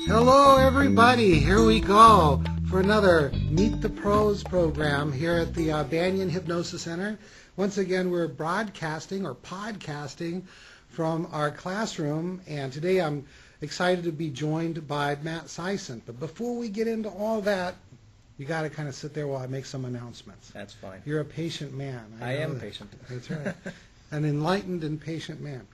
Hello everybody, here we go for another Meet the Pros program here at the Banyan Hypnosis Center. Once again, we're broadcasting or podcasting from our classroom, and today I'm excited to be joined by Matt Sison. But before we get into all that, you got to kind of sit there while I make some announcements. That's fine. You're a patient man. I am patient. That's right. An enlightened and patient man.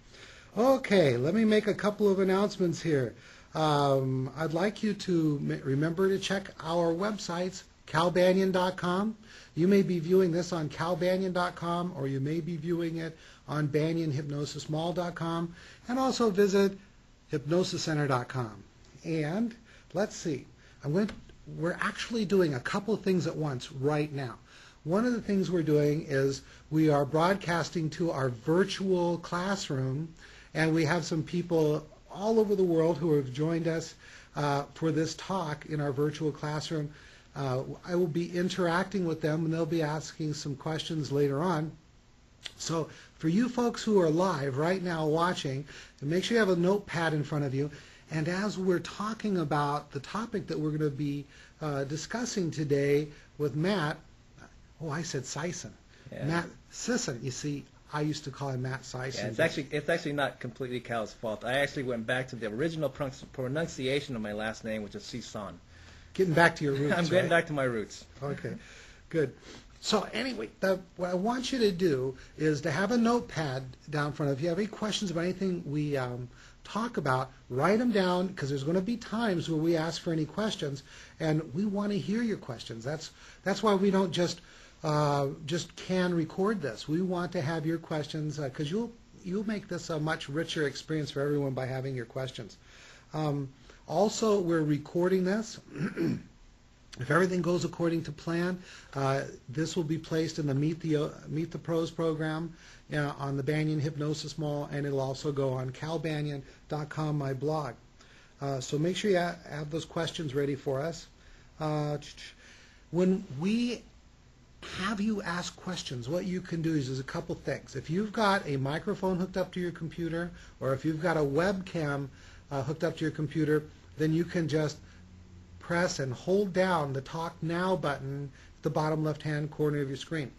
Okay, let me make a couple of announcements here. I'd like you to remember to check our websites, calbanyan.com. You may be viewing this on calbanyan.com, or you may be viewing it on banyanhypnosismall.com, and also visit hypnosiscenter.com. And let's see, we're actually doing a couple of things at once right now. One of the things we're doing is we are broadcasting to our virtual classroom, and we have some people all over the world who have joined us for this talk in our virtual classroom. I will be interacting with them, and they'll be asking some questions later on. So for you folks who are live right now watching, make sure you have a notepad in front of you. And as we're talking about the topic that we're going to be discussing today with Matt, I said Sison. Yeah. Matt Sison, you see, I used to call him Matt Sison. Yeah, it's actually not completely Cal's fault. I actually went back to the original pronunciation of my last name, which is Sison. Getting back to your roots. I'm getting back to my roots. Okay, good. So anyway, what I want you to do is to have a notepad down front. If you have any questions about anything we talk about, write them down, because there's going to be times where we ask for any questions, and we want to hear your questions. That's why we don't just can record this. We want to have your questions, because you'll make this a much richer experience for everyone by having your questions. Also, we're recording this. If everything goes according to plan, this will be placed in the Meet the Pros program on the Banyan Hypnosis Mall, and it'll also go on calbanyan.com, my blog. So make sure you have those questions ready for us. When we have you ask questions, what you can do is a couple things. If you've got a microphone hooked up to your computer, or if you've got a webcam hooked up to your computer, then you can just press and hold down the Talk Now button at the bottom left-hand corner of your screen.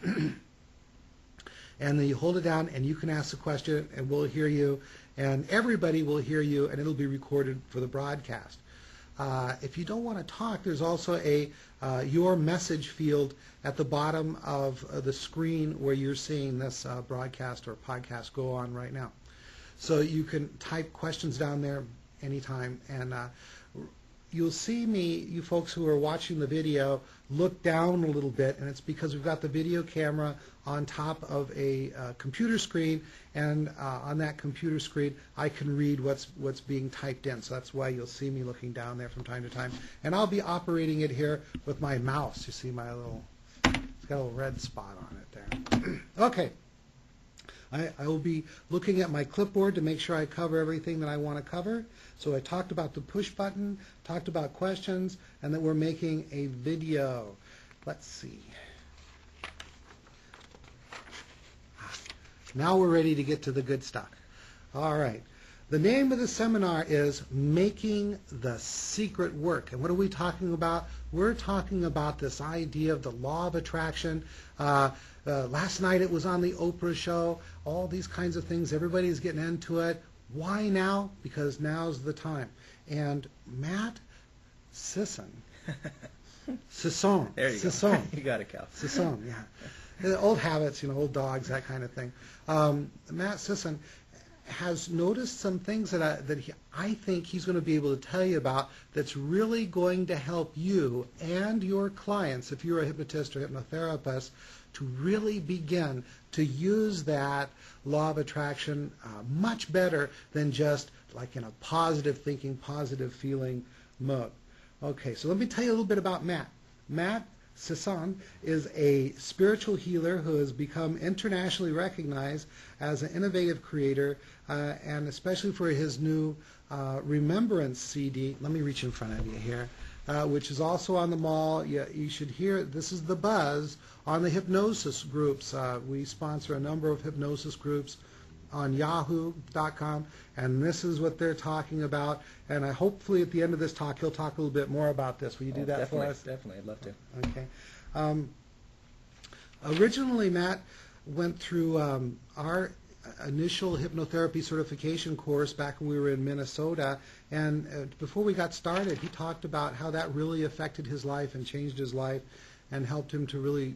And then you hold it down, and you can ask the question, and we'll hear you, and everybody will hear you, and it'll be recorded for the broadcast. If you don't want to talk, there's also a your message field at the bottom of the screen where you're seeing this broadcast or podcast go on right now. So you can type questions down there anytime, and you'll see me, you folks who are watching the video, look down a little bit, and it's because we've got the video camera on top of a computer screen, and on that computer screen I can read what's being typed in. So that's why you'll see me looking down there from time to time. And I'll be operating it here with my mouse. You see my it's got a little red spot on it there. Okay. I will be looking at my clipboard to make sure I cover everything that I want to cover. So I talked about the push button, talked about questions, and that we're making a video. Let's see. Now we're ready to get to the good stuff. All right. The name of the seminar is Making the Secret Work. And what are we talking about? We're talking about this idea of the law of attraction. Last night it was on the Oprah show. All these kinds of things. Everybody's getting into it. Why now? Because now's the time. And Matt Sison. Sison. There you Sison. Go. You got it, Cal. Sison, yeah. Old habits, old dogs, that kind of thing. Matt Sison has noticed some things that I think he's going to be able to tell you about that's really going to help you and your clients, if you're a hypnotist or hypnotherapist, to really begin to use that law of attraction much better than just like in a positive thinking, positive feeling mode. Okay, so let me tell you a little bit about Matt. Matt Sison is a spiritual healer who has become internationally recognized as an innovative creator, and especially for his new Remembrance CD. Let me reach in front of you here, which is also on the mall. You should hear, this is the buzz on the hypnosis groups. We sponsor a number of hypnosis groups on yahoo.com, and this is what they're talking about. And hopefully at the end of this talk, he'll talk a little bit more about this. Will you do that for us? Definitely, I'd love to. Okay. Originally, Matt went through our initial hypnotherapy certification course back when we were in Minnesota, and before we got started, he talked about how that really affected his life and changed his life and helped him to really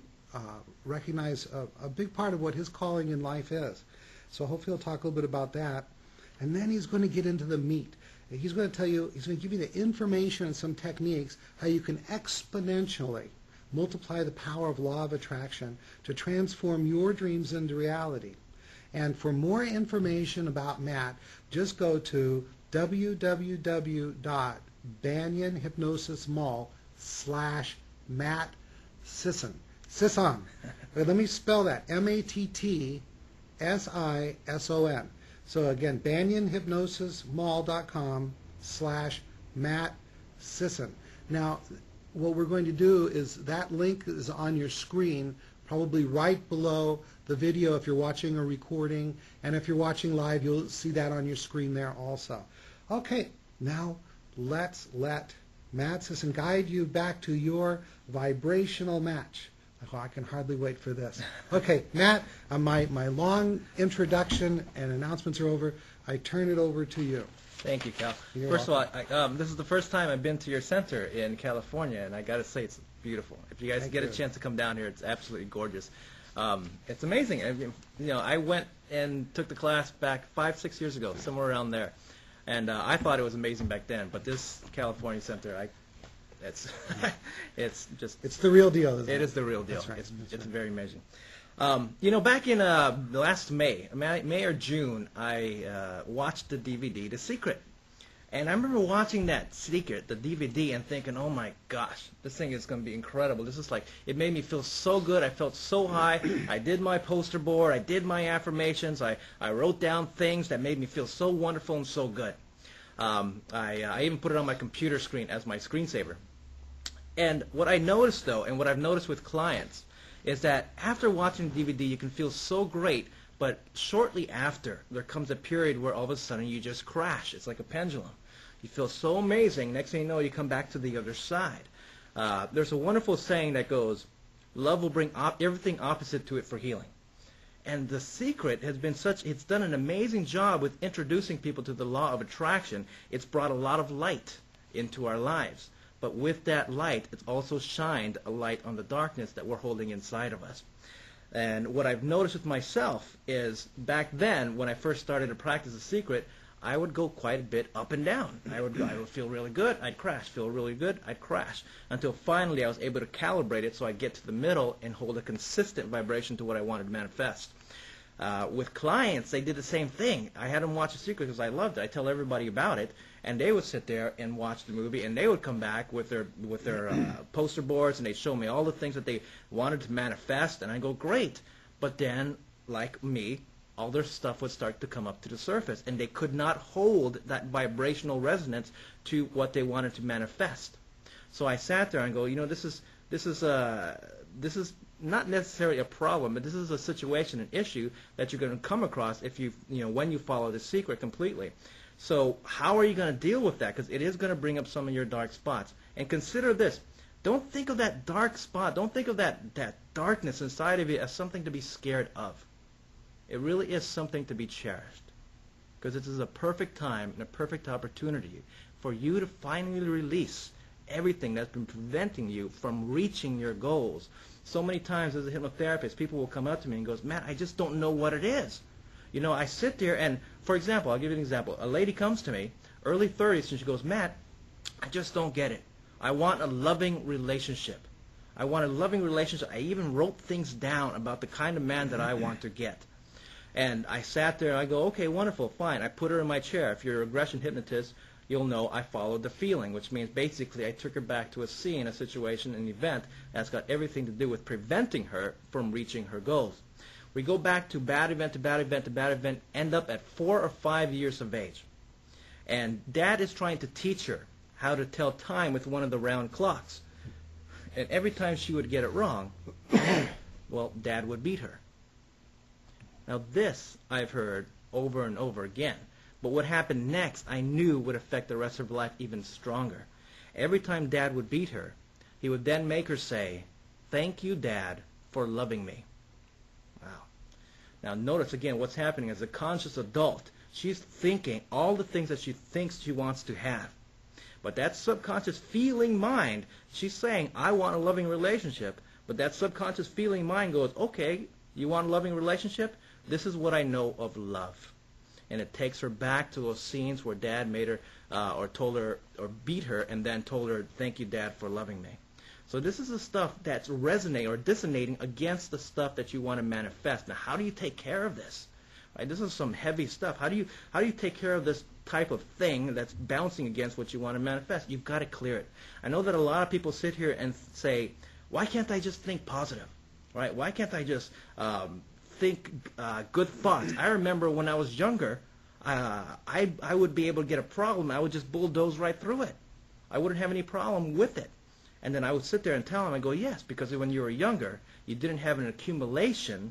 recognize a big part of what his calling in life is. So hopefully he'll talk a little bit about that. And then he's going to get into the meat. He's going to tell you, he's going to give you the information and some techniques how you can exponentially multiply the power of law of attraction to transform your dreams into reality. And for more information about Matt, just go to www.banyanhypnosismall/Matt Sison. Sison. Let me spell that. MATTSISON. So again, banyanhypnosismall.com/Matt Sison. Now, what we're going to do is that link is on your screen, probably right below the video if you're watching a recording, and if you're watching live, you'll see that on your screen there also. Okay, now let's let Matt Sison guide you back to your vibrational match. Oh, I can hardly wait for this. Okay, Matt, my long introduction and announcements are over. I turn it over to you. Thank you, Cal. You're First welcome. of all, this is the first time I've been to your center in California, and I got to say it's beautiful. If you guys Thank get you. a chance to come down here, it's absolutely gorgeous. It's amazing. I mean, I went and took the class back 5-6 years ago, somewhere around there, and I thought it was amazing back then. But this California center, it's just It's the real deal, isn't it? it is the real deal. That's right. It's That's right. very amazing. Back in the last May or June, I watched the DVD, The Secret. And I remember watching that Secret, the DVD, and thinking, oh my gosh, this thing is going to be incredible. This is it made me feel so good. I felt so high. I did my poster board. I did my affirmations. I wrote down things that made me feel so wonderful and so good. I even put it on my computer screen as my screensaver. And what I noticed, though, and what I've noticed with clients, is that after watching the DVD, you can feel so great, but shortly after, there comes a period where all of a sudden you just crash. It's like a pendulum. You feel so amazing. Next thing you know, you come back to the other side. There's a wonderful saying that goes, love will bring everything opposite to it for healing. And The Secret has been it's done an amazing job with introducing people to the law of attraction. It's brought a lot of light into our lives. But with that light, it's also shined a light on the darkness that we're holding inside of us. And what I've noticed with myself is back then, when I first started to practice The Secret, I would go quite a bit up and down. I would feel really good, I'd crash. Feel really good, I'd crash. Until finally I was able to calibrate it so I get to the middle and hold a consistent vibration to what I wanted to manifest. With clients, they did the same thing. I had them watch The Secret because I loved it. I tell everybody about it, and they would sit there and watch the movie, and they would come back with their poster boards, and they'd show me all the things that they wanted to manifest, and I go, great. But then, like me, all their stuff would start to come up to the surface, and they could not hold that vibrational resonance to what they wanted to manifest. So I sat there and go, this is not necessarily a problem, but this is a situation, an issue that you're going to come across if when you follow The Secret completely. So how are you going to deal with that? Because it is going to bring up some of your dark spots. And consider this. Don't think of that dark spot. Don't think of that darkness inside of you as something to be scared of. It really is something to be cherished. Because this is a perfect time and a perfect opportunity for you to finally release everything that's been preventing you from reaching your goals. So many times as a hypnotherapist, people will come up to me and goes, Matt, I just don't know what it is. I sit there and, for example, I'll give you an example. A lady comes to me, early 30s, and she goes, Matt, I just don't get it. I want a loving relationship. I want a loving relationship. I even wrote things down about the kind of man that I want to get. And I sat there and I go, okay, wonderful, fine. I put her in my chair. If you're a regression hypnotist, you'll know I followed the feeling, which means basically I took her back to a scene, a situation, an event that's got everything to do with preventing her from reaching her goals. We go back to bad event to bad event to bad event, end up at 4 or 5 years of age. And Dad is trying to teach her how to tell time with one of the round clocks. And every time she would get it wrong, well, Dad would beat her. Now this, I've heard, over and over again. But what happened next, I knew would affect the rest of her life even stronger. Every time Dad would beat her, he would then make her say, "Thank you, Dad, for loving me." Wow. Now notice again what's happening as a conscious adult. She's thinking all the things that she thinks she wants to have. But that subconscious feeling mind, she's saying, I want a loving relationship. But that subconscious feeling mind goes, okay, you want a loving relationship? This is what I know of love. And it takes her back to those scenes where Dad made her, or told her, or beat her, and then told her, thank you, Dad, for loving me. So this is the stuff that's resonating or dissonating against the stuff that you want to manifest. Now, how do you take care of this? Right, this is some heavy stuff. How do you take care of this type of thing that's bouncing against what you want to manifest? You've got to clear it. I know that a lot of people sit here and say, why can't I just think positive? Right? Why can't I just think good thoughts? I remember when I was younger, I would be able to get a problem. I would just bulldoze right through it. I wouldn't have any problem with it. And then I would sit there and tell them, I go, yes, because when you were younger, you didn't have an accumulation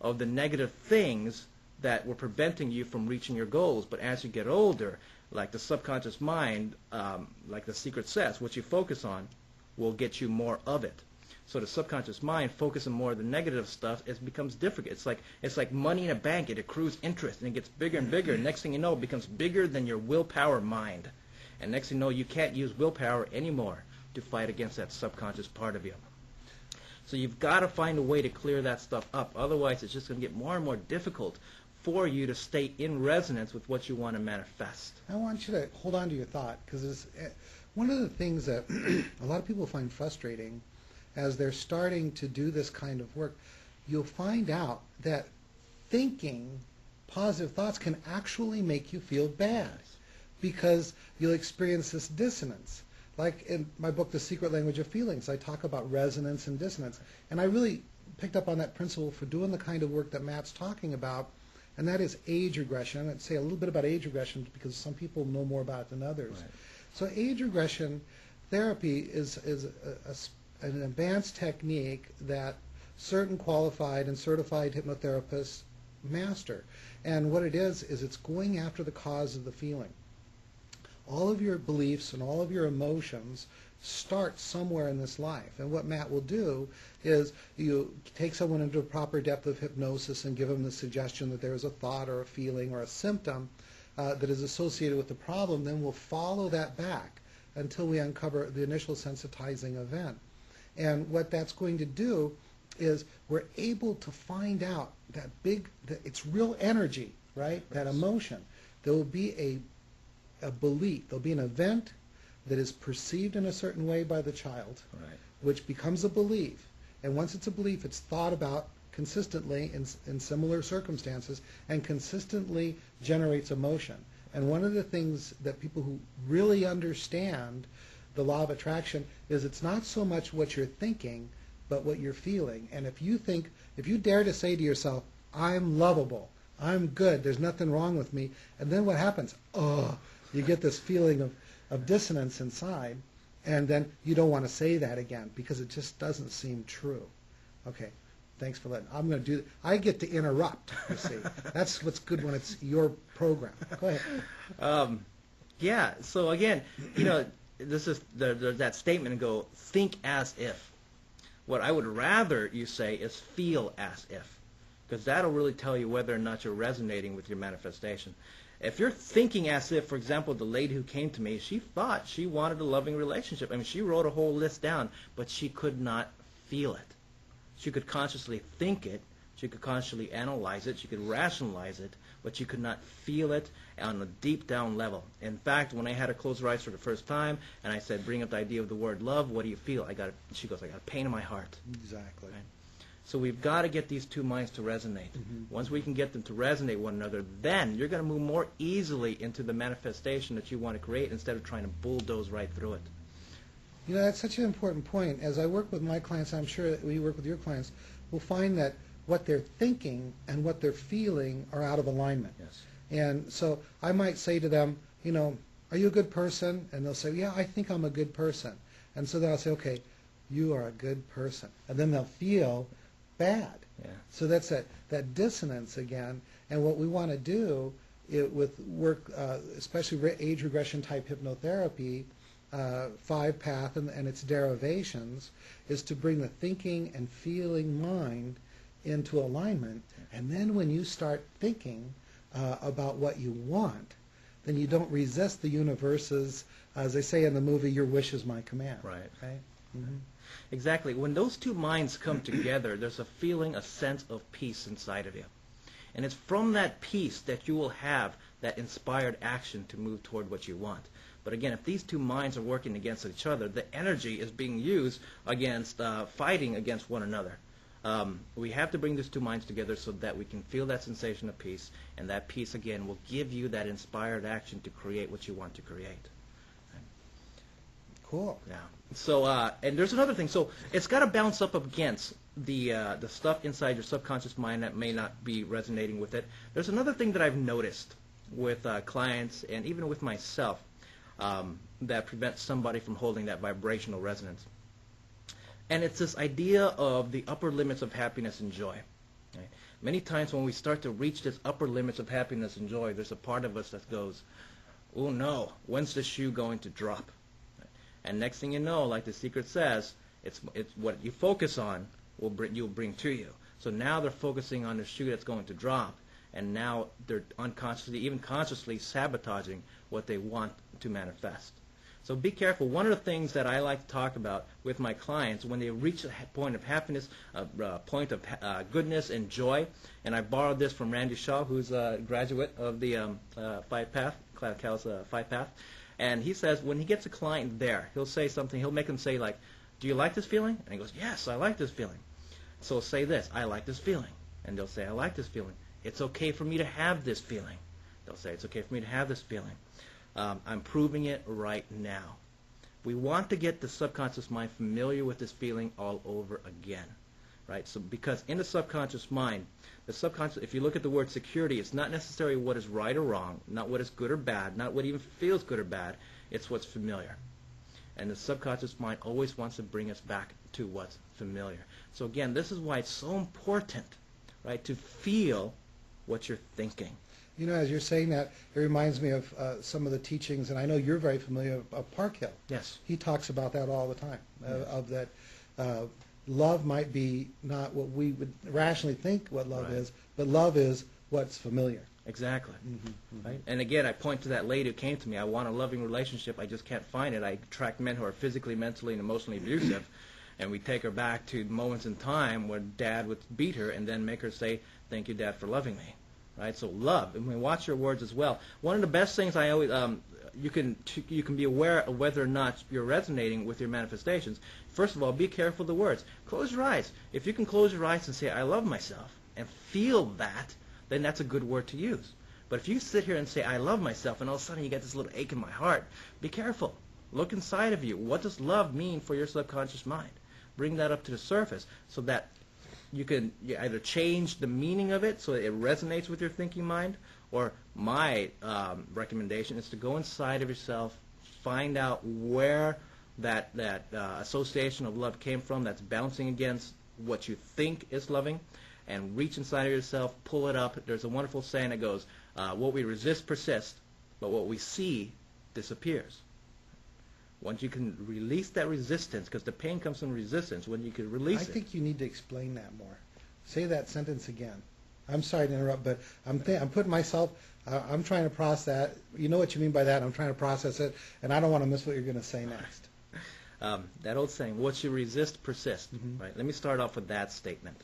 of the negative things that were preventing you from reaching your goals. But as you get older, like the subconscious mind, like the secret says, what you focus on will get you more of it. So the subconscious mind focusing more on the negative stuff, it becomes difficult. It's like money in a bank. It accrues interest, and it gets bigger and bigger. Next thing you know, it becomes bigger than your willpower mind. And next thing you know, you can't use willpower anymore to fight against that subconscious part of you. So you've got to find a way to clear that stuff up. Otherwise, it's just going to get more and more difficult for you to stay in resonance with what you want to manifest. I want you to hold on to your thought, because one of the things that a lot of people find frustrating as they're starting to do this kind of work, you'll find out that thinking positive thoughts can actually make you feel bad, because you'll experience this dissonance. Like in my book, The Secret Language of Feelings, I talk about resonance and dissonance. And I really picked up on that principle for doing the kind of work that Matt's talking about, and that is age regression. I'd say a little bit about age regression because some people know more about it than others. Right. So age regression therapy is an advanced technique that certain qualified and certified hypnotherapists master. And what it is it's going after the cause of the feeling. All of your beliefs and all of your emotions start somewhere in this life. And what Matt will do is you take someone into a proper depth of hypnosis and give them the suggestion that there is a thought or a feeling or a symptom that is associated with the problem. Then we'll follow that back until we uncover the initial sensitizing event. And what that's going to do is we're able to find out that it's real energy, right? That emotion. There will be a belief. There'll be an event that is perceived in a certain way by the child, right, which becomes a belief. And once it's a belief, it's thought about consistently in similar circumstances and consistently generates emotion. And one of the things that people who really understand the law of attraction is it's not so much what you're thinking, but what you're feeling. And if you dare to say to yourself, I'm lovable, I'm good, there's nothing wrong with me, and then what happens? Oh, you get this feeling of dissonance inside, and then you don't want to say that again because it just doesn't seem true. Okay, thanks for letting. I'm going to do. I get to interrupt. You see, that's what's good when it's your program. Go ahead. Yeah. So again, this is that statement and go think as if. What I would rather you say is feel as if, because that'll really tell you whether or not you're resonating with your manifestation. If you're thinking as if, for example, the lady who came to me, she thought she wanted a loving relationship. I mean, she wrote a whole list down, but she could not feel it. She could consciously think it. She could consciously analyze it. She could rationalize it, but she could not feel it on a deep down level. In fact, when I had her close her eyes for the first time, and I said, bring up the idea of the word love, what do you feel? She goes, I got a pain in my heart. Exactly. Right? So we've got to get these two minds to resonate. Mm-hmm. Once we can get them to resonate one another, then you're going to move more easily into the manifestation that you want to create instead of trying to bulldoze right through it. That's such an important point. As I work with my clients, I'm sure that when you work with your clients, we'll find that what they're thinking and what they're feeling are out of alignment. Yes. And so I might say to them, are you a good person? And they'll say, yeah, I think I'm a good person. And so then I'll say, okay, you are a good person. And then they'll feel bad. Yeah. So that's that dissonance again. And what we want to do with work, especially age regression type hypnotherapy, 5-path and its derivations, is to bring the thinking and feeling mind into alignment. And then when you start thinking about what you want, then you don't resist the universe's, as they say in the movie, your wish is my command. Right. Right? Mm-hmm. Exactly. When those two minds come together, there's a feeling, a sense of peace inside of you. And it's from that peace that you will have that inspired action to move toward what you want. But again, if these two minds are working against each other, the energy is being used against fighting against one another. We have to bring these two minds together so that we can feel that sensation of peace, and that peace, again, will give you that inspired action to create what you want to create. Cool. Yeah. So, and there's another thing. So it's got to bounce up against the stuff inside your subconscious mind that may not be resonating with it. There's another thing that I've noticed with clients and even with myself that prevents somebody from holding that vibrational resonance. And it's this idea of the upper limits of happiness and joy. Right? Many times when we start to reach this upper limits of happiness and joy, there's a part of us that goes, oh no, when's the shoe going to drop? And next thing you know, like the secret says, it's what you focus on you'll bring to you. So now they're focusing on the shoe that's going to drop, and now they're unconsciously, even consciously sabotaging what they want to manifest. So be careful. One of the things that I like to talk about with my clients when they reach a point of happiness, a point of goodness and joy, and I borrowed this from Randy Shaw, who's a graduate of the 5-path, Cal's 5-path, and he says when he gets a client there, he'll say something, he'll make them say like, do you like this feeling? And he goes, yes, I like this feeling. So say this, I like this feeling. And they'll say, I like this feeling. It's okay for me to have this feeling. They'll say, it's okay for me to have this feeling. I'm proving it right now. We want to get the subconscious mind familiar with this feeling all over again, right? So because in the subconscious mind, the subconscious, if you look at the word security, it's not necessarily what is right or wrong, not what is good or bad, not what even feels good or bad. It's what's familiar. And the subconscious mind always wants to bring us back to what's familiar. So again, this is why it's so important, right, to feel what you're thinking. You know, as you're saying that, it reminds me of some of the teachings, and I know you're very familiar of Park Hill. Yes. He talks about that all the time, of that love might be not what we would rationally think what love is, but love is what's familiar. Exactly. Right? And again, I point to that lady who came to me. I want a loving relationship. I just can't find it. I attract men who are physically, mentally, and emotionally abusive. And we take her back to moments in time where Dad would beat her and then make her say, thank you, Dad, for loving me. Right? So love. I mean, watch your words as well. One of the best things I always, you can be aware of whether or not you're resonating with your manifestations. First of all, be careful of the words. Close your eyes. If you can close your eyes and say, I love myself, and feel that, then that's a good word to use. But if you sit here and say, I love myself, and all of a sudden you get this little ache in my heart, be careful. Look inside of you. What does love mean for your subconscious mind? Bring that up to the surface so that you can either change the meaning of it so it resonates with your thinking mind, or my recommendation is to go inside of yourself, find out where that association of love came from that's bouncing against what you think is loving, and reach inside of yourself, pull it up. There's a wonderful saying that goes, what we resist persists, but what we see disappears. Once you can release that resistance, because the pain comes from resistance, when you can release it. I think you need to explain that more. Say that sentence again. I'm sorry to interrupt, but I'm putting myself, I'm trying to process that. You know what you mean by that. I'm trying to process it, and I don't want to miss what you're going to say next. That old saying, what you resist persists. Right? Let me start off with that statement.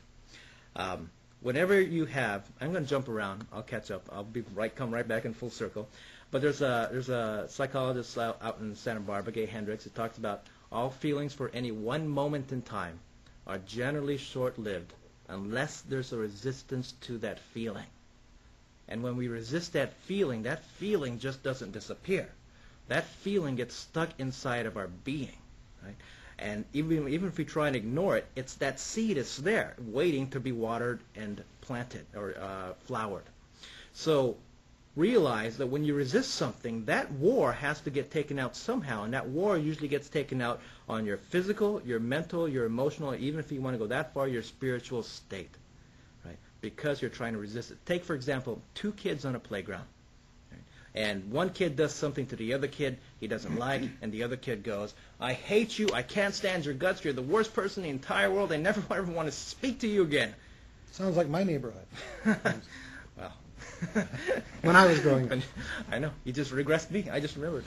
Whenever you have, I'm going to jump around. I'll catch up. I'll come right back in full circle. But there's a psychologist out in Santa Barbara, Gay Hendricks, who talks about all feelings for any one moment in time are generally short-lived unless there's a resistance to that feeling. And when we resist that feeling just doesn't disappear. That feeling gets stuck inside of our being, right? And even if we try and ignore it, it's that seed is there, waiting to be watered and planted or flowered. So realize that when you resist something, that war has to get taken out somehow, and that war usually gets taken out on your physical, your mental, your emotional, even if you want to go that far, your spiritual state. because you're trying to resist it. Take, for example, two kids on a playground. And one kid does something to the other kid he doesn't like, and the other kid goes, I hate you, I can't stand your guts, you're the worst person in the entire world, I never ever want to speak to you again. Sounds like my neighborhood. Well, when I was growing up. I know, you just regressed me, I just remembered.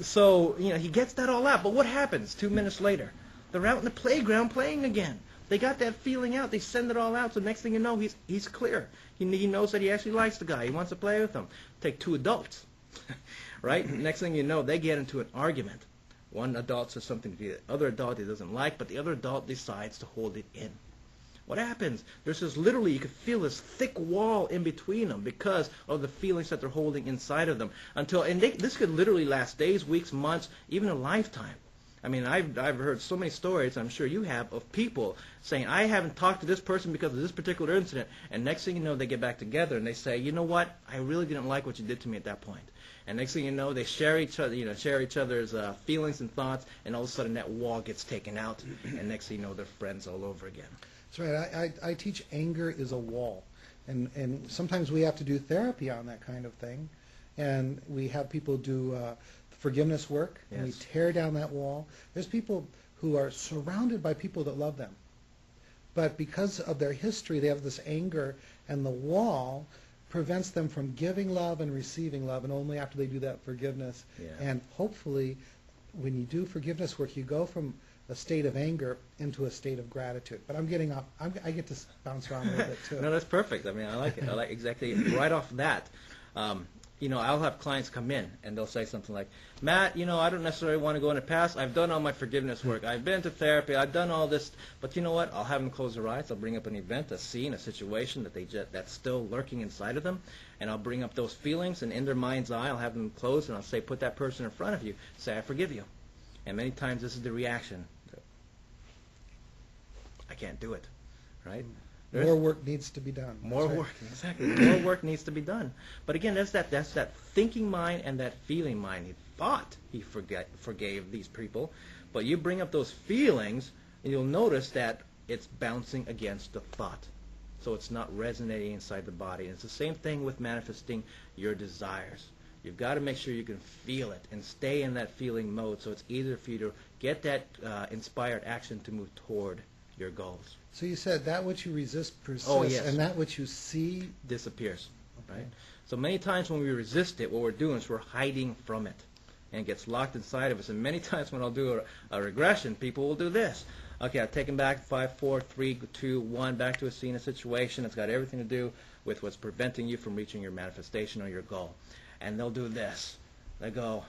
So, he gets that all out, but what happens 2 minutes later? They're out in the playground playing again. They got that feeling out. They send it all out. So next thing you know, he's clear. He knows that he actually likes the guy. He wants to play with him. Take two adults, right? Next thing you know, they get into an argument. One adult says something to the other adult he doesn't like, but the other adult decides to hold it in. What happens? There's this literally, you can feel this thick wall in between them because of the feelings that they're holding inside of them. This could literally last days, weeks, months, even a lifetime. I mean, I've heard so many stories, I'm sure you have, of people saying, I haven't talked to this person because of this particular incident. And next thing you know, they get back together and they say, you know what? I really didn't like what you did to me at that point. And next thing you know, they share each other's feelings and thoughts, and all of a sudden that wall gets taken out, and next thing you know, they're friends all over again. That's right. I teach anger is a wall. And sometimes we have to do therapy on that kind of thing. And we have people do forgiveness work, and we tear down that wall. There's people who are surrounded by people that love them. But because of their history, they have this anger, and the wall prevents them from giving love and receiving love, and only after they do that forgiveness. Yeah. And hopefully, when you do forgiveness work, you go from a state of anger into a state of gratitude. But I'm getting off. I get to bounce around a little bit, too. No, that's perfect. I mean, I like it. I like exactly right off that. I'll have clients come in, and they'll say something like, Matt, I don't necessarily want to go in the past. I've done all my forgiveness work. I've been to therapy. I've done all this. But you know what? I'll have them close their eyes. I'll bring up an event, a scene, a situation that's still lurking inside of them, and I'll bring up those feelings, and in their mind's eye, I'll have them close, and I'll say, put that person in front of you. Say, I forgive you. And many times this is the reaction. I can't do it, right? More work needs to be done. More work, exactly. More work needs to be done. But again, that's that thinking mind and that feeling mind. He thought he forgave these people, but you bring up those feelings, and you'll notice that it's bouncing against the thought. So it's not resonating inside the body. And it's the same thing with manifesting your desires. You've got to make sure you can feel it and stay in that feeling mode, so it's easier for you to get that inspired action to move toward your goals. So you said that which you resist persists, yes. and that which you see disappears, right? So many times when we resist it, what we're doing is we're hiding from it, and it gets locked inside of us. And many times when I'll do a regression, people will do this. Okay, I've taken back 5, 4, 3, 2, 1, back to a scene, a situation. It's got everything to do with what's preventing you from reaching your manifestation or your goal. And they'll do this. They go,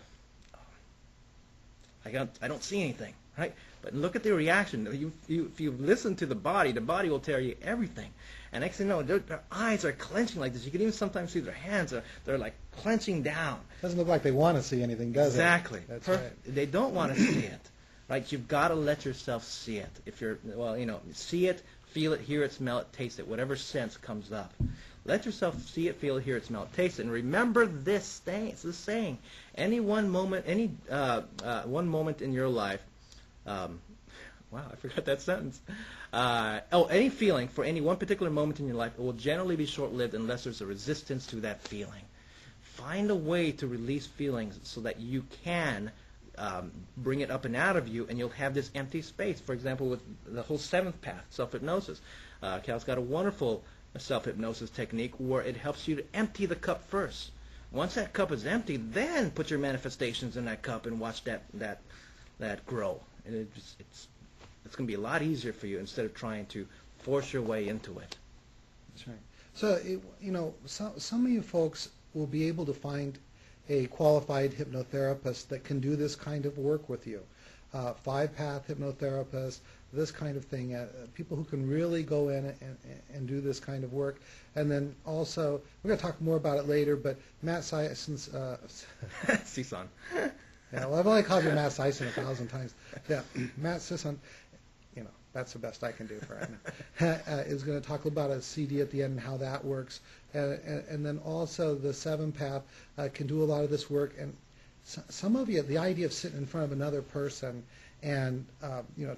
I don't see anything, right? But look at the reaction. If you listen to the body will tell you everything. And next thing you know, their eyes are clenching like this. You can even sometimes see their hands they're like clenching down. Doesn't look like they want to see anything, does it? Exactly. That's right. They don't want to see it, right? You've got to let yourself see it. If you're, see it, feel it, hear it, smell it, taste it, whatever sense comes up. Let yourself see it, feel it, hear it, smell it, taste it, and remember this thing. It's the saying. Any one moment in your life. Wow, I forgot that sentence. Any feeling for any one particular moment in your life, it will generally be short-lived unless there's a resistance to that feeling. Find a way to release feelings so that you can bring it up and out of you, and you'll have this empty space. For example, with the whole 7th path, self-hypnosis. Cal's got a wonderful self-hypnosis technique where it helps you to empty the cup first. Once that cup is empty, then put your manifestations in that cup and watch that grow. And it's going to be a lot easier for you instead of trying to force your way into it. That's right. So, some of you folks will be able to find a qualified hypnotherapist that can do this kind of work with you. 5-path hypnotherapist, this kind of thing. People who can really go in and do this kind of work. And then also, we're going to talk more about it later, but Matt Sison's... Sison. Yeah, well, I've only called you Matt Sison 1,000 times. Yeah, Matt Sison, that's the best I can do for right now, is going to talk about a CD at the end and how that works. And then also the 7-path can do a lot of this work. And some of you, the idea of sitting in front of another person And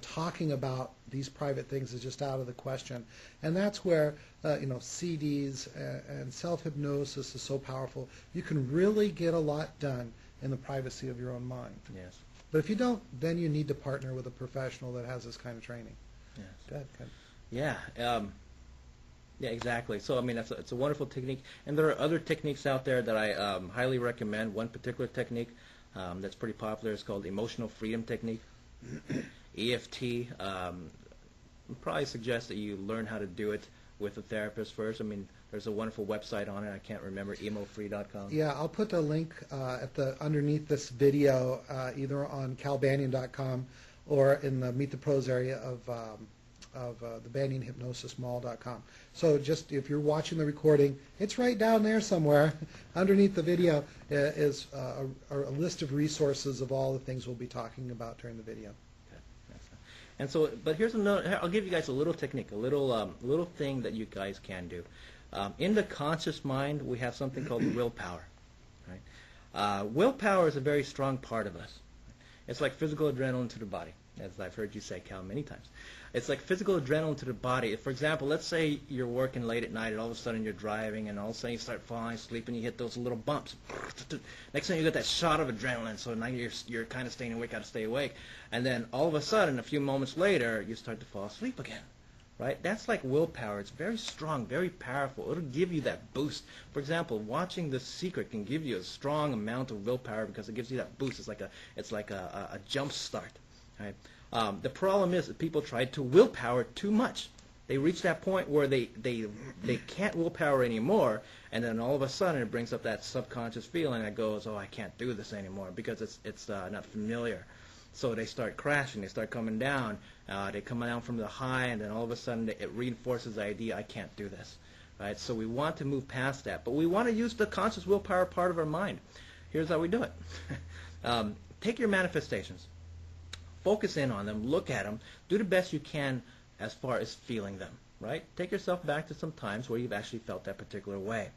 talking about these private things is just out of the question. And that's where CDs and self-hypnosis is so powerful. You can really get a lot done in the privacy of your own mind. Yes. But if you don't, then you need to partner with a professional that has this kind of training. Yes. Good. Yeah. Yeah, exactly. So, I mean, it's a wonderful technique. And there are other techniques out there that I highly recommend. One particular technique that's pretty popular is called emotional freedom technique, EFT. I'd probably suggest that you learn how to do it with a therapist first. I mean, there's a wonderful website on it. I can't remember, emofree.com. Yeah, I'll put the link underneath this video, either on calbanyan.com or in the Meet the Pros area of the banyanhypnosismall.com. So just if you're watching the recording, it's right down there somewhere. Underneath the video is a list of resources of all the things we'll be talking about during the video. And so, but here's another. I'll give you guys a little technique, a little thing that you guys can do. In the conscious mind, we have something called willpower. Right? Willpower is a very strong part of us. It's like physical adrenaline to the body, as I've heard you say, Cal, many times. It's like physical adrenaline to the body. For example, let's say you're working late at night and all of a sudden you're driving and all of a sudden you start falling asleep and you hit those little bumps. Next thing you get that shot of adrenaline, so now you're kind of staying awake, got to stay awake. And then all of a sudden, a few moments later, you start to fall asleep again. Right? That's like willpower. It's very strong, very powerful. It'll give you that boost. For example, watching The Secret can give you a strong amount of willpower because it gives you that boost. It's like a jump start. Right? The problem is that people try to willpower too much. They reach that point where they can't willpower anymore, and then all of a sudden it brings up that subconscious feeling that goes, oh, I can't do this anymore because it's not familiar. So they start crashing, they start coming down, they come down from the high, and then all of a sudden it reinforces the idea, I can't do this. Right? So we want to move past that, but we want to use the conscious willpower part of our mind. Here's how we do it. Take your manifestations. Focus in on them, look at them, do the best you can as far as feeling them, right? Take yourself back to some times where you've actually felt that particular way.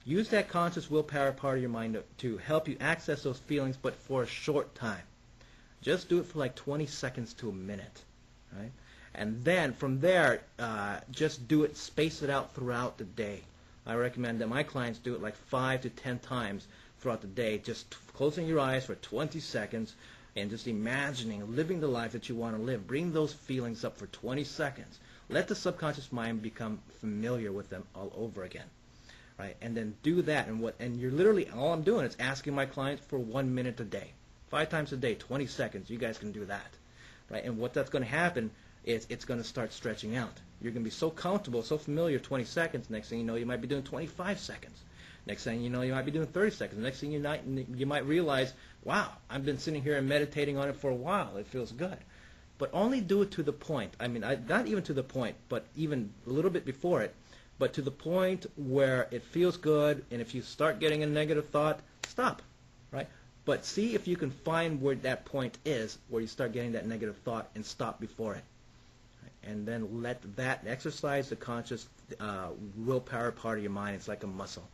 Use that conscious willpower part of your mind to help you access those feelings, but for a short time. Just do it for like 20 seconds to a minute, right? And then from there, just do it, space it out throughout the day. I recommend that my clients do it like 5 to 10 times throughout the day, just closing your eyes for 20 seconds, and just imagining living the life that you want to live. Bring those feelings up for 20 seconds. Let the subconscious mind become familiar with them all over again, right? And then do that, and you're literally, all I'm doing is asking my clients for 1 minute a day. 5 times a day, 20 seconds. You guys can do that, right? And what that's going to happen is it's going to start stretching out. You're going to be so comfortable, so familiar, 20 seconds. Next thing you know, you might be doing 25 seconds. Next thing you know, you might be doing 30 seconds. Next thing you might realize, wow, I've been sitting here and meditating on it for a while. It feels good. But only do it to the point. I mean, not even to the point, but even a little bit before it, but to the point where it feels good, and if you start getting a negative thought, stop, right? But see if you can find where that point is, where you start getting that negative thought, and stop before it. And then let that exercise the conscious willpower part of your mind. It's like a muscle.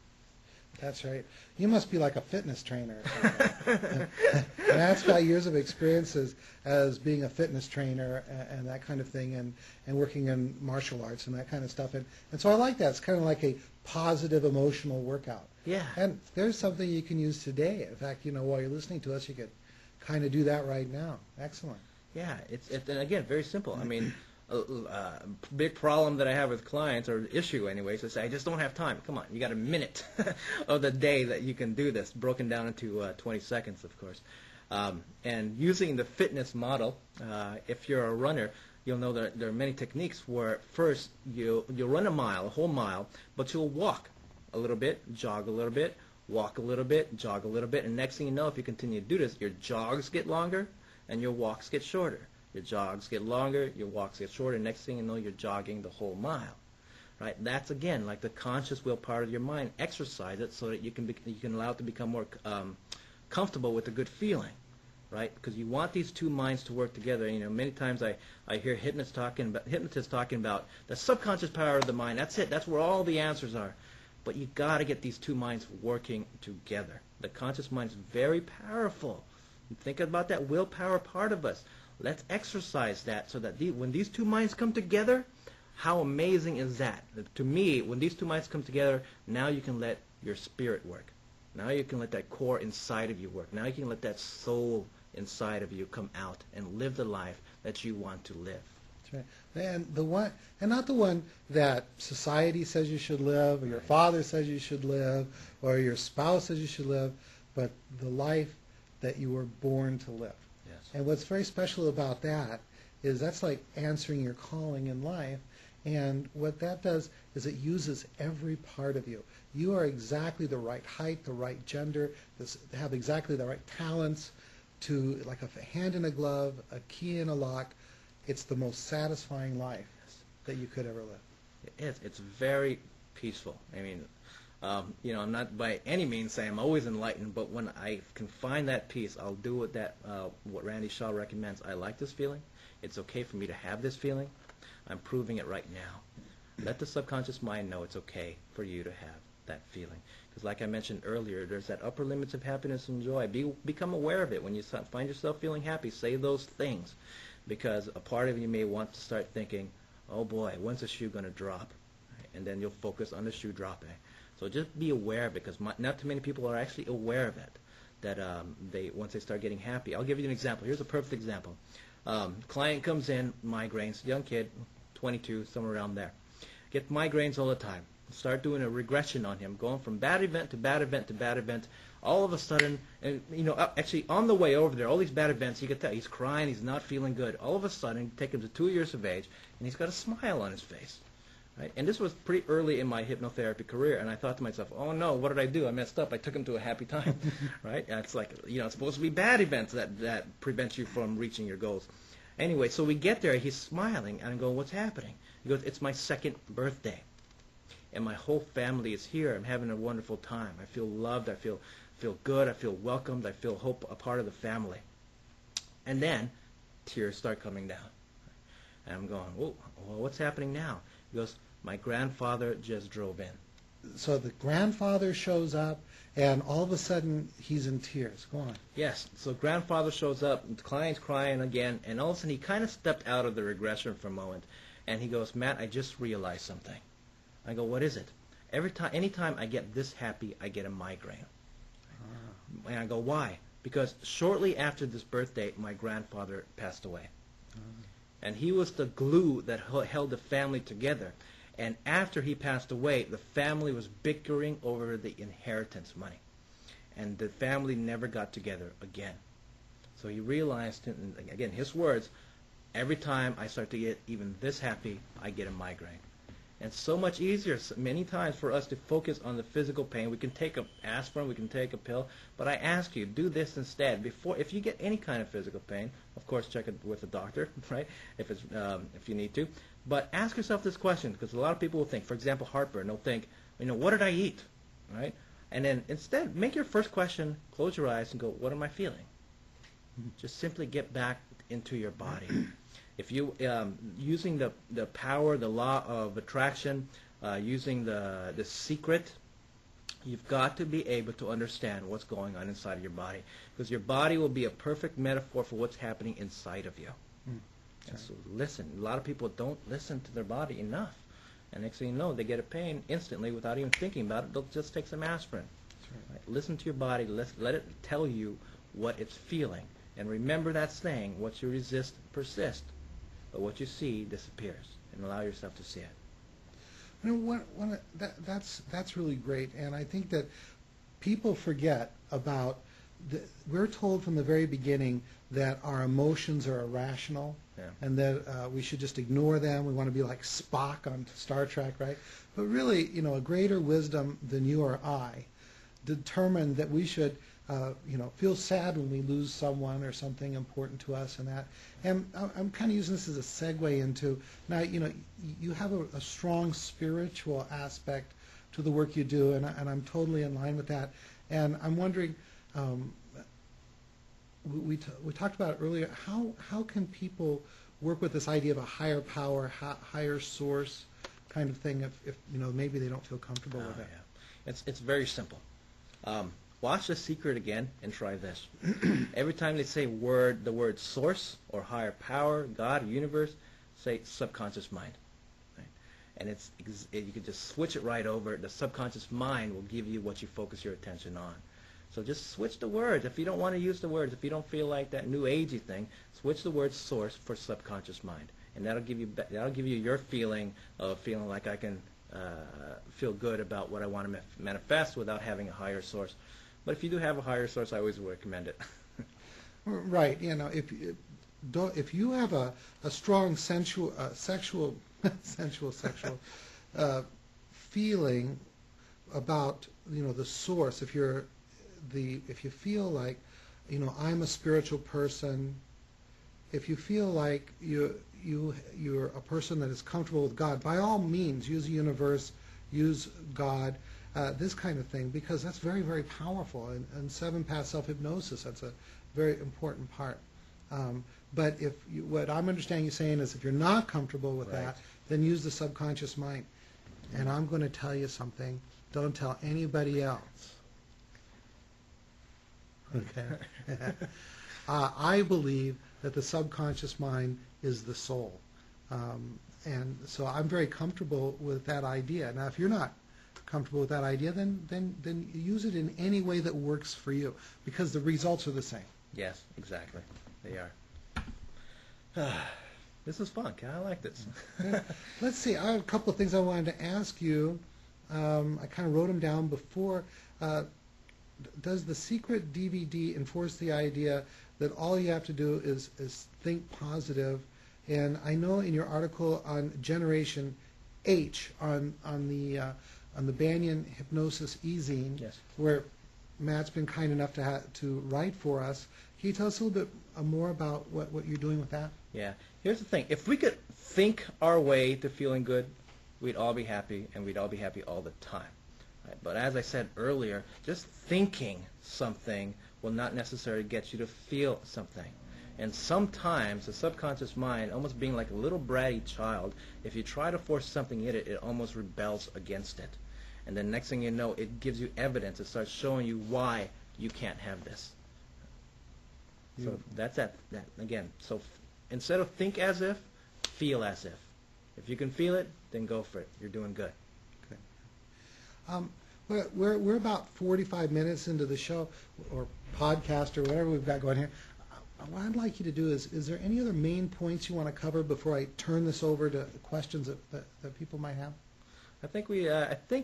That's right. You must be like a fitness trainer. And that's got years of experience as being a fitness trainer and that kind of thing, and working in martial arts and that kind of stuff. And so I like that. It's kind of like a positive emotional workout. Yeah. And there's something you can use today. In fact, while you're listening to us, you could kind of do that right now. Excellent. Yeah. And again, very simple. I mean, a big problem that I have with clients, or issue anyways, is I just don't have time. Come on, you got a minute of the day that you can do this, broken down into 20 seconds, of course. And using the fitness model, if you're a runner, you'll know that there are many techniques where first you'll run a whole mile, but you'll walk a little bit, jog a little bit, walk a little bit, jog a little bit, and next thing you know, if you continue to do this, your jogs get longer and your walks get shorter. Your jogs get longer, your walks get shorter, next thing you know, you're jogging the whole mile. Right? That's, again, like the conscious will part of your mind. Exercise it so that you can allow it to become more comfortable with a good feeling. Right? Because you want these two minds to work together. Many times I hear hypnotists talking about the subconscious power of the mind. That's it. That's where all the answers are. But you got to get these two minds working together. The conscious mind is very powerful. Think about that willpower part of us. Let's exercise that so that when these two minds come together, how amazing is that? To me, when these two minds come together, now you can let your spirit work. Now you can let that core inside of you work. Now you can let that soul inside of you come out and live the life that you want to live. That's right. And not the one that society says you should live, or your father says you should live, or your spouse says you should live, but the life that you were born to live. Yes. And what's very special about that is that's like answering your calling in life. And what that does is it uses every part of you. You are exactly the right height, the right gender, have exactly the right talents to, like a hand in a glove, a key in a lock. It's the most satisfying life that you could ever live. It is. It's very peaceful. I mean, I'm not by any means saying I'm always enlightened, but when I can find that peace, I'll do what Randy Shaw recommends. I like this feeling. It's okay for me to have this feeling. I'm proving it right now. Let the subconscious mind know it's okay for you to have that feeling. Because like I mentioned earlier, there's that upper limits of happiness and joy. Become aware of it. When you find yourself feeling happy, say those things. Because a part of you may want to start thinking, oh boy, when's the shoe going to drop? And then you'll focus on the shoe dropping. So just be aware of it, because not too many people are actually aware of it. That once they start getting happy. I'll give you an example. Here's a perfect example. Client comes in, migraines, young kid, 22, somewhere around there. Get migraines all the time. Start doing a regression on him, going from bad event to bad event to bad event. All of a sudden, actually on the way over there, all these bad events, you can tell he's crying, he's not feeling good. All of a sudden, take him to 2 years of age, and he's got a smile on his face. Right? And this was pretty early in my hypnotherapy career, and I thought to myself, oh no, what did I do? I messed up. I took him to a happy time. Right? And it's like, it's supposed to be bad events that prevent you from reaching your goals. Anyway, so we get there, he's smiling, and I go, what's happening? He goes, it's my 2nd birthday, and my whole family is here. I'm having a wonderful time. I feel loved. I feel good. I feel welcomed. I feel hope, a part of the family. And then tears start coming down. And I'm going, well, what's happening now? He goes, my grandfather just drove in. So the grandfather shows up, and all of a sudden he's in tears. Go on. Yes. So grandfather shows up, the client's crying again, and all of a sudden he kind of stepped out of the regression for a moment, and he goes, Matt, I just realized something. I go, what is it? Anytime I get this happy, I get a migraine. And I go, why? Because shortly after this birthday, my grandfather passed away. And he was the glue that held the family together. And after he passed away, the family was bickering over the inheritance money. And the family never got together again. So he realized, again, his words, every time I start to get even this happy, I get a migraine. And so much easier many times for us to focus on the physical pain. We can take an aspirin, we can take a pill, but I ask you, do this instead. If you get any kind of physical pain, of course, check it with a doctor, right? If you need to. But ask yourself this question, because a lot of people will think, for example, heartburn. They'll think, what did I eat, right? And then instead, make your first question, close your eyes, and go, what am I feeling? Just simply get back into your body. If you using the power, the law of attraction, using the secret, you've got to be able to understand what's going on inside of your body, because your body will be a perfect metaphor for what's happening inside of you. And so listen. A lot of people don't listen to their body enough, and next thing you know, they get a pain instantly without even thinking about it. They'll just take some aspirin. Right? Listen to your body. Let it tell you what it's feeling, and remember that saying: what you resist persists. But what you see disappears, and allow yourself to see it. That's really great, and I think that people forget about. We're told from the very beginning that our emotions are irrational, and that we should just ignore them. We want to be like Spock on Star Trek, right? But really, a greater wisdom than you or I determined that we should. Feel sad when we lose someone or something important to us, and that. And I'm kind of using this as a segue into now. You have a strong spiritual aspect to the work you do, and I'm totally in line with that. And I'm wondering, we talked about it earlier. How can people work with this idea of a higher power, higher source kind of thing? If maybe they don't feel comfortable with it. Yeah. It's very simple. Watch The Secret again and try this. Every time they say the word source or higher power, God, universe, say subconscious mind. Right? And you can just switch it right over. The subconscious mind will give you what you focus your attention on. So just switch the words. If you don't want to use the words, if you don't feel like that new agey thing, switch the word source for subconscious mind, and that'll give you your feeling of feeling like I can feel good about what I want to manifest without having a higher source. But if you do have a higher source, I always recommend it. Right. If you have a strong sexual feeling about the source, if you feel like I'm a spiritual person, if you feel like you're a person that is comfortable with God, by all means use the universe, use God, this kind of thing, because that's very, very powerful. And 7-path self-hypnosis, that's a very important part. But what I'm understanding you saying is if you're not comfortable with that, then use the subconscious mind. And I'm going to tell you something. Don't tell anybody else. Okay? I believe that the subconscious mind is the soul. And so I'm very comfortable with that idea. Now, if you're not comfortable with that idea, then use it in any way that works for you, because the results are the same. Yes, exactly. They are. This is fun. I like this. Let's see. I have a couple of things I wanted to ask you. I kind of wrote them down before. Does the Secret DVD enforce the idea that all you have to do is think positive? And I know in your article on Generation H on the Banyan Hypnosis e-zine, yes, where Matt's been kind enough to write for us, can you tell us a little bit more about what you're doing with that? Yeah. Here's the thing. If we could think our way to feeling good, we'd all be happy, and we'd all be happy all the time. Right? But as I said earlier, just thinking something will not necessarily get you to feel something. And sometimes the subconscious mind, almost being like a little bratty child, if you try to force something in it, it almost rebels against it. And then next thing you know, it gives you evidence. It starts showing you why you can't have this. So that's that again. So instead of think as if, feel as if. If you can feel it, then go for it. You're doing good. Okay. We're about 45 minutes into the show, or podcast, or whatever we've got going here. What I'd like you to do is there any other main points you want to cover before I turn this over to questions that people might have? I think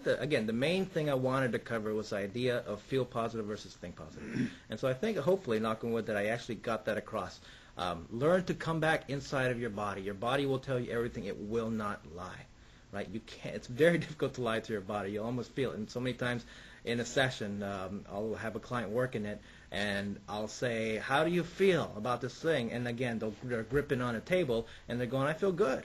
that, again, the main thing I wanted to cover was the idea of feel positive versus think positive. And so I think, hopefully, knock on wood, that I actually got that across. Learn to come back inside of your body. Your body will tell you everything. It will not lie. Right? You can't. It's very difficult to lie to your body. You almost feel it. And so many times in a session, I'll have a client working it, and I'll say, "How do you feel about this thing?" And again, they're gripping on a table, and they're going, "I feel good."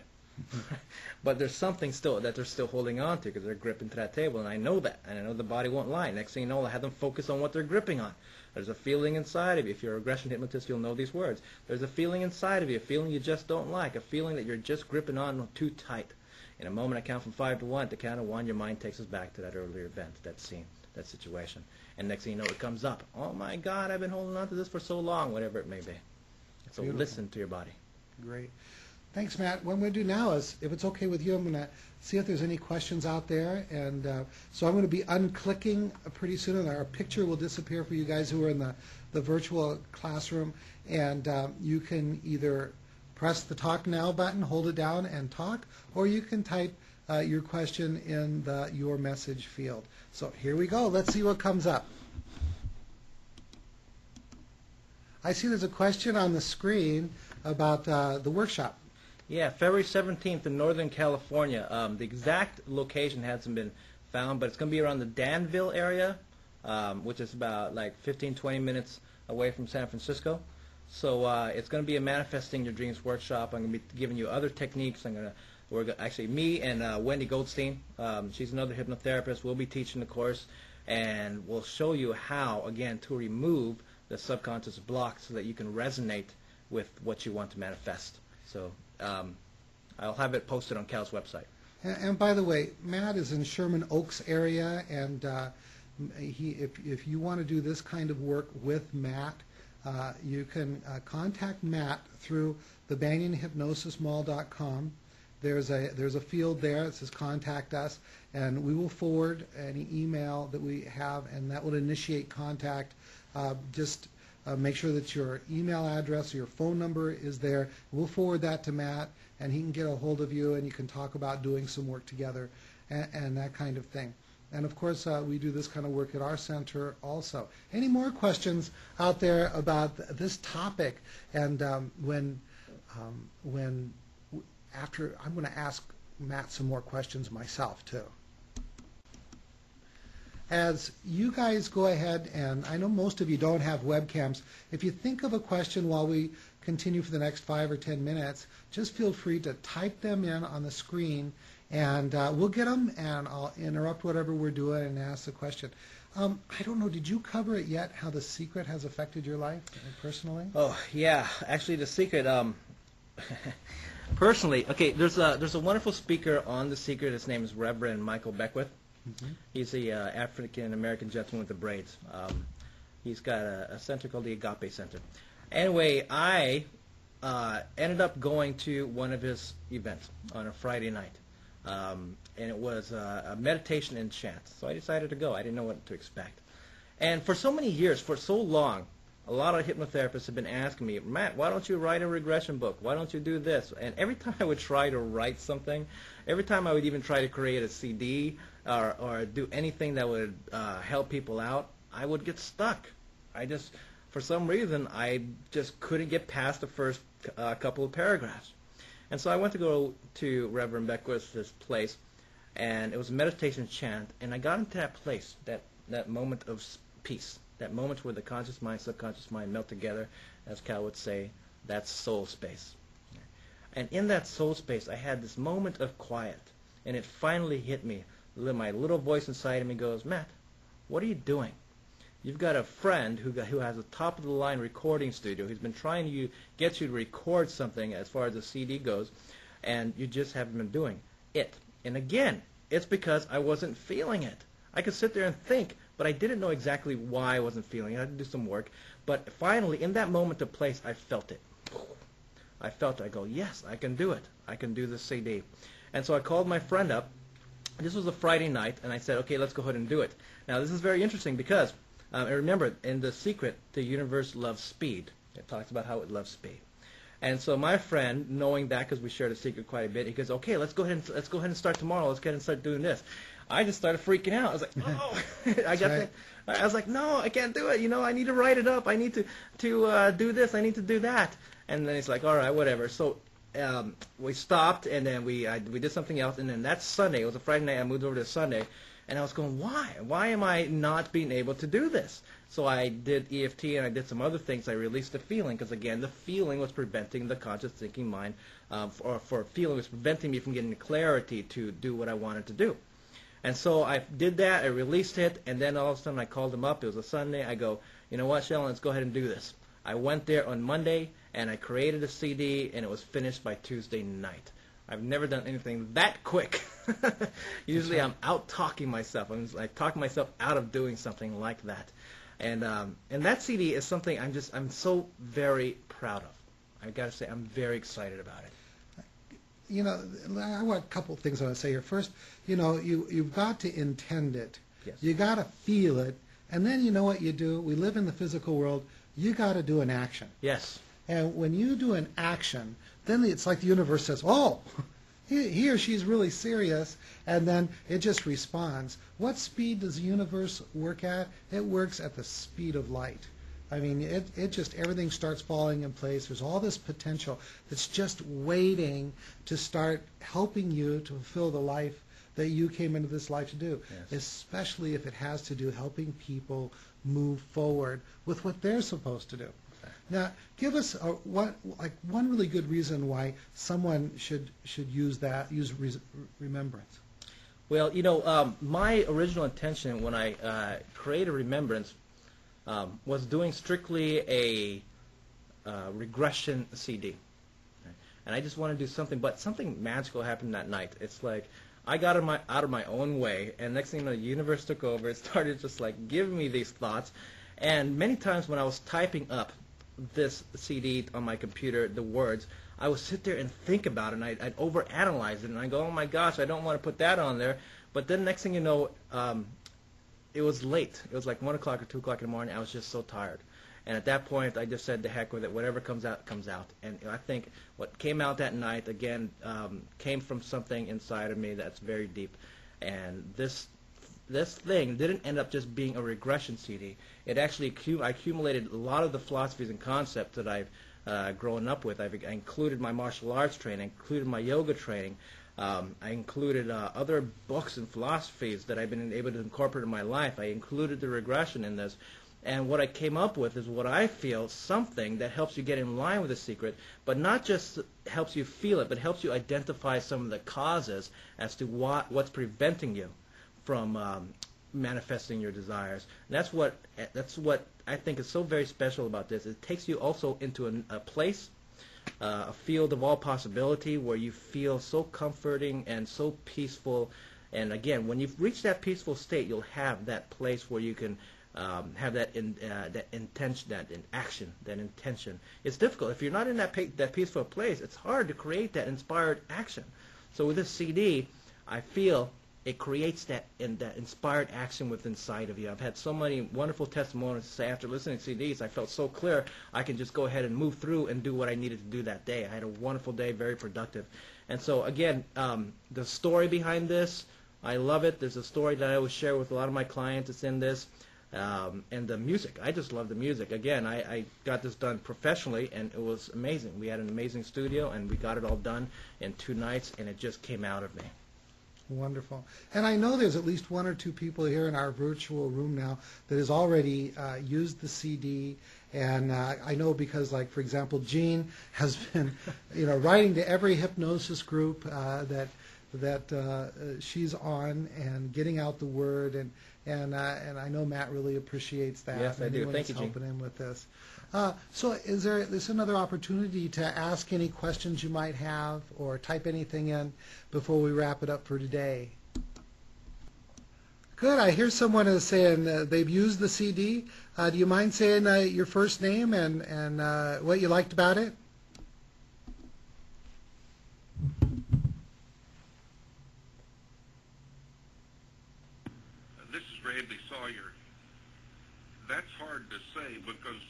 But there's something still that they're still holding on to because they're gripping to that table, and I know that, and I know the body won't lie. Next thing you know, I have them focus on what they're gripping on. There's a feeling inside of you. If you're a regression hypnotist, you'll know these words. There's a feeling inside of you, a feeling you just don't like, a feeling that you're just gripping on too tight. In a moment, I count from 5 to 1. At the count of 1, your mind takes us back to that earlier event, that scene, that situation. And next thing you know, it comes up. Oh, my God, I've been holding on to this for so long, whatever it may be. So Beautiful. Listen to your body. Great. Thanks, Matt. What I'm going to do now is, if it's okay with you, I'm going to see if there's any questions out there. And so I'm going to be unclicking pretty soon, and our picture will disappear for you guys who are in the virtual classroom. And you can either press the Talk Now button, hold it down, and talk, or you can type your question in your message field. So here we go. Let's see what comes up. I see there's a question on the screen about the workshop. Yeah, February 17th in Northern California. The exact location hasn't been found, but it's going to be around the Danville area, which is about like 15, 20 minutes away from San Francisco. So it's going to be a Manifesting Your Dreams workshop. I'm going to be giving you other techniques. Actually, me and Wendy Goldstein, she's another hypnotherapist, will be teaching the course, and we'll show you how, again, to remove the subconscious block so that you can resonate with what you want to manifest. So I'll have it posted on Cal's website. And by the way, Matt is in Sherman Oaks area, and If you want to do this kind of work with Matt, you can contact Matt through the BanyanHypnosisMall.com. There's a field there that says contact us, and we will forward any email that we have, and that will initiate contact. Just make sure that your email address or your phone number is there. We'll forward that to Matt, and he can get a hold of you, and you can talk about doing some work together and that kind of thing. And of course, we do this kind of work at our center also. Any more questions out there about this topic? And after, I'm going to ask Matt some more questions myself too. As you guys go ahead, and I know most of you don't have webcams, if you think of a question while we continue for the next 5 or 10 minutes, just feel free to type them in on the screen, and we'll get them, and I'll interrupt whatever we're doing and ask the question. I don't know, did you cover it yet, how The Secret has affected your life personally? Oh, yeah. Actually, The Secret, personally, okay, there's a wonderful speaker on The Secret. His name is Reverend Michael Beckwith. Mm-hmm. He's the African-American gentleman with the braids. He's got a center called the Agape Center. Anyway, I ended up going to one of his events on a Friday night. And it was a meditation and chant. So I decided to go. I didn't know what to expect. And for so many years, for so long, a lot of hypnotherapists have been asking me, Matt, why don't you write a regression book? Why don't you do this? And every time I would try to write something, every time I would even try to create a CD or do anything that would help people out, I would get stuck. For some reason, I just couldn't get past the first couple of paragraphs. And so I went to go to Reverend Beckwith's place, and it was a meditation chant, and I got into that place, that moment of peace, that moment where the conscious mind, subconscious mind melt together, as Cal would say, that's soul space. And in that soul space, I had this moment of quiet, and it finally hit me. My little voice inside of me goes, Matt, what are you doing? You've got a friend who has a top-of-the-line recording studio. He's been trying to get you to record something as far as the CD goes, and you just haven't been doing it. And again, it's because I wasn't feeling it. I could sit there and think, but I didn't know exactly why I wasn't feeling it. I had to do some work. But finally, in that moment of place, I felt it. I felt it. I go, yes, I can do it. I can do this CD. And so I called my friend up. This was a Friday night, and I said, okay, let's go ahead and do it. Now, this is very interesting because I remember in The Secret, the universe loves speed. It talks about how it loves speed. And so my friend, knowing that because we shared a secret quite a bit, he goes, okay, let's go ahead and start tomorrow. Let's go ahead and start doing this. I just started freaking out. I was like, oh, I was like, no, I can't do it. I need to write it up. I need to do this. I need to do that. And then he's like, all right, whatever. So we stopped, and then we did something else. And then that Sunday, it was a Friday night. I moved over to Sunday. And I was going, why? Why am I not being able to do this? So I did EFT and I did some other things. I released the feeling because, again, the feeling was preventing the conscious thinking mind, for feeling was preventing me from getting the clarity to do what I wanted to do. And so I did that. I released it. And then all of a sudden I called him up. It was a Sunday. I go, you know what, Sheldon, let's go ahead and do this. I went there on Monday and I created a CD and it was finished by Tuesday night. I've never done anything that quick. Usually I'm out talking myself. I'm like talking myself out of doing something like that. And that CD is something I'm so very proud of. I got to say I'm very excited about it. I want a couple of things I want to say here. First, you've got to intend it. Yes. You got to feel it. And then you know what you do? We live in the physical world. You got to do an action. Yes. And when you do an action, then it's like the universe says, oh, he or she's really serious, and then it just responds. What speed does the universe work at? It works at the speed of light. I mean, it just, everything starts falling in place. There's all this potential that's just waiting to start helping you to fulfill the life that you came into this life to do, yes. Especially if it has to do helping people move forward with what they're supposed to do. Now, give us one really good reason why someone should use Remembrance. Well, my original intention when I created Remembrance was doing strictly a regression CD. And I just want to do something, but something magical happened that night. It's like I got out of my own way, and next thing you know, the universe took over. It started just like giving me these thoughts, and many times when I was typing up this CD on my computer, the words, I would sit there and think about it, and I'd overanalyze it, and I go, oh my gosh, I don't want to put that on there. But then next thing you know, it was late. It was like 1 o'clock or 2 o'clock in the morning. I was just so tired. And at that point, I just said, the heck with it. Whatever comes out, comes out. And I think what came out that night, again, came from something inside of me that's very deep. And this thing didn't end up just being a regression CD. It actually I accumulated a lot of the philosophies and concepts that I've grown up with. I included my martial arts training, included my yoga training. I included other books and philosophies that I've been able to incorporate in my life. I included the regression in this. And what I came up with is what I feel, something that helps you get in line with the secret, but not just helps you feel it, but helps you identify some of the causes as to what's preventing you from manifesting your desires. And that's what I think is so very special about this. It takes you also into a place, a field of all possibility where you feel so comforting and so peaceful. And again, when you've reached that peaceful state, you'll have that place where you can have that intention, that in action, that intention. It's difficult. If you're not in that peaceful place, it's hard to create that inspired action. So with this CD, I feel it creates that inspired action within inside of you. I've had so many wonderful testimonies to say after listening to CDs, I felt so clear I can just go ahead and move through and do what I needed to do that day. I had a wonderful day, very productive. And so again, the story behind this, I love it. There's a story that I always share with a lot of my clients. It's in this. And the music, I just love the music. Again, I got this done professionally, and it was amazing. We had an amazing studio, and we got it all done in 2 nights, and it just came out of me. Wonderful. And I know there's at least 1 or 2 people here in our virtual room now that has already used the CD. And I know because, like, for example, Jean has been, writing to every hypnosis group that she's on and getting out the word, and I know Matt really appreciates that. Yes, I do. Thank you, Gene. Helping him with this. So there's another opportunity to ask any questions you might have or type anything in before we wrap it up for today. Good. I hear someone is saying they've used the CD. Do you mind saying your first name and what you liked about it? This is Randy Sawyer. That's hard to say because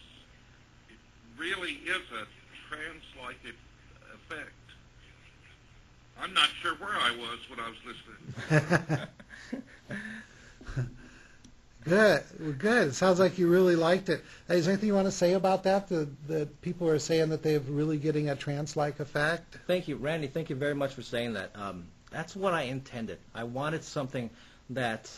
it really is a trance-like effect. I'm not sure where I was when I was listening. Good. Well, good. It sounds like you really liked it. Is there anything you want to say about that? The people are saying that they're really getting a trance-like effect. Thank you, Randy. Thank you very much for saying that. That's what I intended. I wanted something that,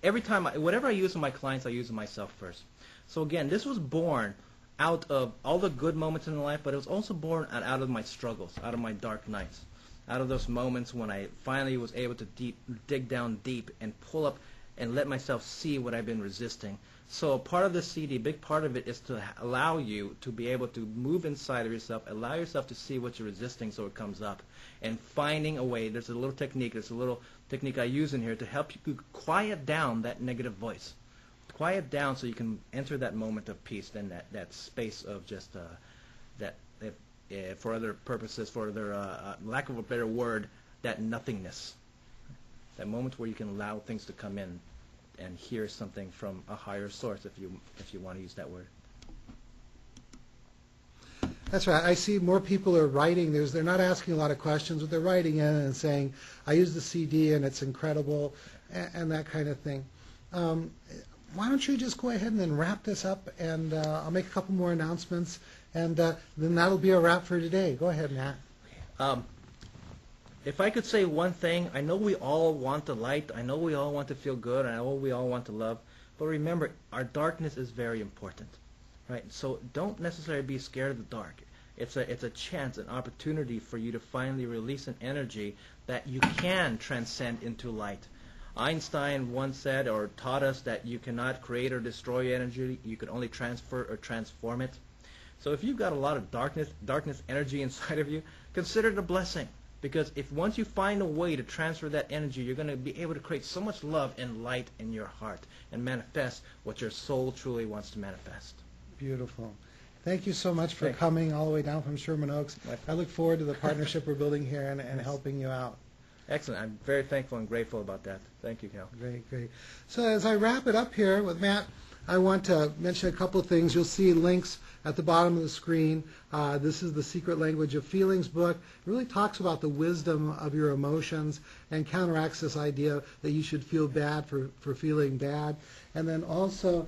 every time, whatever I use in my clients, I use in myself first. So again, this was born out of all the good moments in life, but it was also born out of my struggles, out of my dark nights, out of those moments when I finally was able to dig down deep and pull up and let myself see what I've been resisting. So a part of the CD, a big part of it is to allow you to be able to move inside of yourself, allow yourself to see what you're resisting so it comes up, and finding a way. There's a little technique I use in here to help you quiet down that negative voice. Quiet down so you can enter that moment of peace, then that space of just for other purposes, for other lack of a better word, that nothingness. That moment where you can allow things to come in and hear something from a higher source, if you want to use that word. That's right. I see more people are writing. They're not asking a lot of questions, but they're writing in and saying, I use the CD and it's incredible, and that kind of thing. Why don't you just go ahead and then wrap this up, and I'll make a couple more announcements, and then that'll be a wrap for today. Go ahead, Matt. If I could say one thing, I know we all want the light. I know we all want to feel good. I know we all want to love. But remember, our darkness is very important, right? So don't necessarily be scared of the dark. It's a chance, an opportunity for you to finally release an energy that you can transcend into light. Einstein once said or taught us that you cannot create or destroy energy. You can only transfer or transform it. So if you've got a lot of darkness energy inside of you, consider it a blessing. Because if once you find a way to transfer that energy, you're going to be able to create so much love and light in your heart and manifest what your soul truly wants to manifest. Beautiful. Thank you so much for Thanks. coming all the way down from Sherman Oaks. My I look forward to the partnership we're building here and Yes. helping you out. Excellent. I'm very thankful and grateful about that. Thank you, Cal. Great, great. So as I wrap it up here with Matt, I want to mention a couple of things. You'll see links at the bottom of the screen. This is the Secret Language of Feelings book. It really talks about the wisdom of your emotions and counteracts this idea that you should feel bad for feeling bad. And then also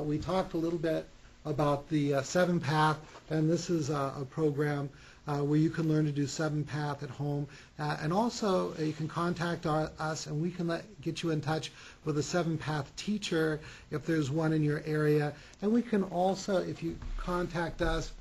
we talked a little bit about the 7-Path, and this is a program where you can learn to do 7-Path at home. And also you can contact us and we can get you in touch with a 7-Path teacher if there's one in your area. And we can also, if you contact us,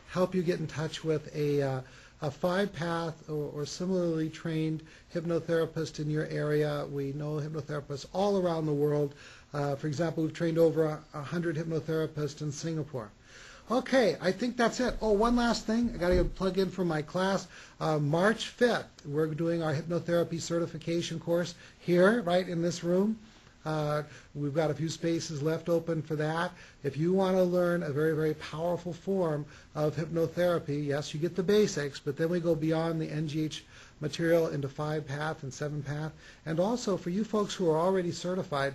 help you get in touch with a 5-Path or similarly trained hypnotherapist in your area. We know hypnotherapists all around the world. For example, we've trained over 100 hypnotherapists in Singapore. Okay, I think that's it. Oh, one last thing. I got to plug in for my class. March 5th, we're doing our hypnotherapy certification course here, right in this room. We've got a few spaces left open for that. If you want to learn a very, very powerful form of hypnotherapy, yes, you get the basics, but then we go beyond the NGH material into 5-Path and 7-Path. And also, for you folks who are already certified,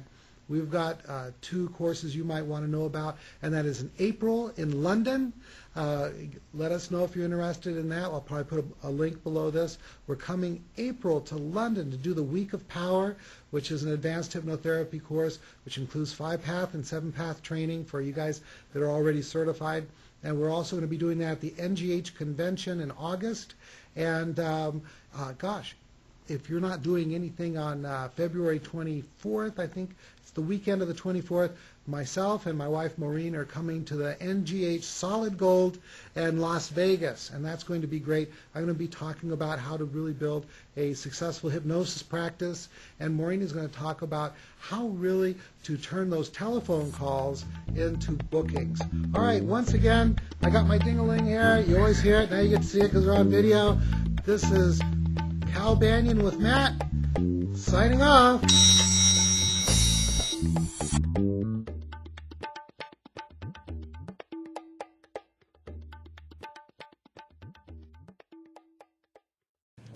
we've got 2 courses you might want to know about, and that is in April in London. Let us know if you're interested in that. I'll probably put a link below this. We're coming April to London to do the Week of Power, which is an advanced hypnotherapy course, which includes 5-Path and 7-Path training for you guys that are already certified. And we're also going to be doing that at the NGH convention in August. And gosh, if you're not doing anything on February 24th, I think it's the weekend of the 24th, myself and my wife Maureen are coming to the NGH Solid Gold in Las Vegas, and that's going to be great. I'm going to be talking about how to really build a successful hypnosis practice, and Maureen is going to talk about how really to turn those telephone calls into bookings. All right, once again, I got my ding-a-ling here. You always hear it. Now you get to see it because we're on video. This is Cal Banyan with Matt, signing off.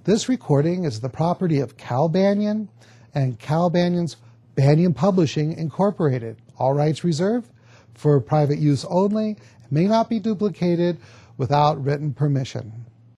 This recording is the property of Cal Banyan and Cal Banyan's Banyan Publishing, Incorporated. All rights reserved for private use only, may not be duplicated without written permission.